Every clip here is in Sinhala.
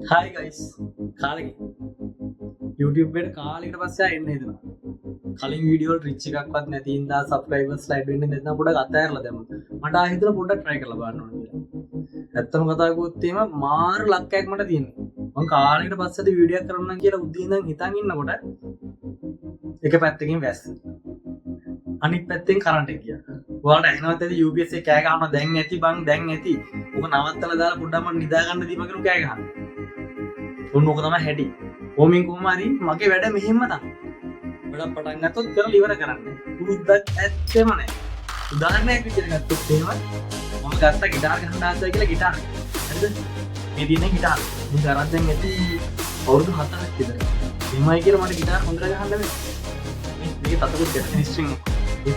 Hi guys. කාලෙක YouTube එකට කාලෙකට පස්සේ එන්න හිතෙනවා. කලින් වීඩියෝ වල රිච් එකක්වත් නැති ඉඳලා සබ්ස්ක්‍රයිබර්ස් ලයිඩ් වෙන්නේ නැත්නම් පොඩ්ඩක් අතහැරලා දැම්මා. මට ආයෙ හිතුණා පොඩ්ඩක් try කරලා බලන්න ඕනේ කියලා. ඇත්තම කතා කිව්වොත් එහෙම මාර ලක්කයක් මට තියෙනවා. මම කාලෙකට පස්සේද වීඩියෝ එකක් කරන්නම් කියලා උදේ ඉඳන් හිතන් ඉන්නකොට එක පැත්තකින් වැස්ස. අනිත් පැත්තෙන් කරන්ට් එක ගියා. ඔයාලට ඇහෙනවද ඇති UPS එක කෑ ගහනවා දැන් ඇති බං දැන් ඇති. ඔක නවත්තලා දාලා පොඩ්ඩක් මම නිදා ගන්න දීපන් කියලා කෑ ගහනවා. ඔන්න ඕක තමයි හැටි. කොමින් කොහම හරි මගේ වැඩ මෙහෙම තමයි. වැඩ පටන් ගත්තොත් කරලා ඉවර කරන්න. පුරුද්දක් ඇත්තෙම නැහැ. උදාහරණයක් විදිහට ගත්තොත් එහෙම මම ගත්ත ගිටාර් ගහන්න ආසයි කියලා ගිටාර්. හරිද? මේ දිනේ ගිටාර්. මම කරන් දැන් ඇති අවුරුදු 7ක් විතර. එමයි කියලා මට ගිටාර් හොඳට ගහන්න බැහැ. මේක තතකුත් දෙන්න ස්ට්‍රින්ග් එක. ඒ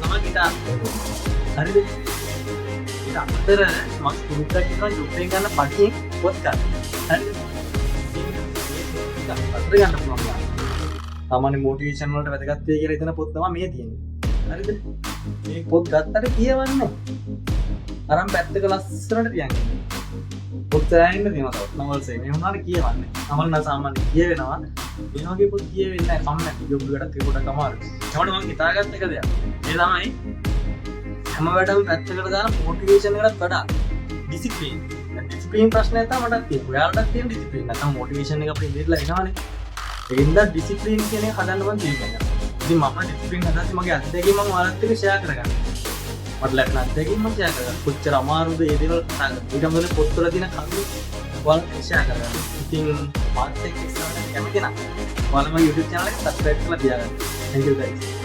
තමයි ගිටාර්. හරිද? ඒක අතර මම පුරුද්දක් කරනවා ජොබ් එක ගන්න පටියෙන් පොත් ගන්න. හරිද? අතර ගන්න පුළුවන්. සාමාන්‍ය මොටිවේෂන් වලට වැදගත් වෙයි කියලා හිතන පොත් තමයි මේ තියෙන්නේ. හරිද? මේ පොත් ගත්තට කියවන්නේ. අරන් පැත්තක ලස්සනට තියන්. පොත් ඇයින්ද තියෙනවා තවත්. නවල්ස් එක. මේ වුණාට කියවන්නේ. නවල් නම් සාමාන්‍ය කියවෙනවා. මේ වගේ පොත් කියවෙන්නේ නැහැ. කම්මැලි. ජොබ් එකකට පොඩක් අමාරුයි. ඒකට මම හිතාගත්ත එක දෙයක්. ඒ තමයි හැම වැඩම පැත්තකට දාලා මොටිවේෂන් එකකට වඩා ඩිසිප්ලින්. ඩිසිප්ලින් ප්‍රශ්නය තමයි මටත් තියෙන්නේ. ඔයාලටත් තියෙන ඩිසිප්ලින්. නැත්නම් මොටිවේෂන් එක අපිට ඉඳලා එනවනේ. ඒකින්ද ඩිසිප්ලින් කියන එක හදන්න මම තියෙනවා. ඉතින් මම ඩිසිප්ලින් හදාද්දි මගේ අත්දැකීම් මම ඔයාලත් එක්ක ෂෙයා කරගන්නවා. මට ලැබෙන අත්දැකීම් මම ෂෙයා කරගන්නවා. කොච්චර අමාරුද මේ දේවල් කතා කරන්න. ඊට මොකද පොත්වල තියෙන කරුණු ඔයාලත් එක්ක ෂෙයා කරගන්නවා. ඉතින් මාත් එක්ක ඉස්සරහට කැමති නම් ඔයාලා මගේ YouTube channel එක subscribe කරලා තියාගන්න. Thank you guys.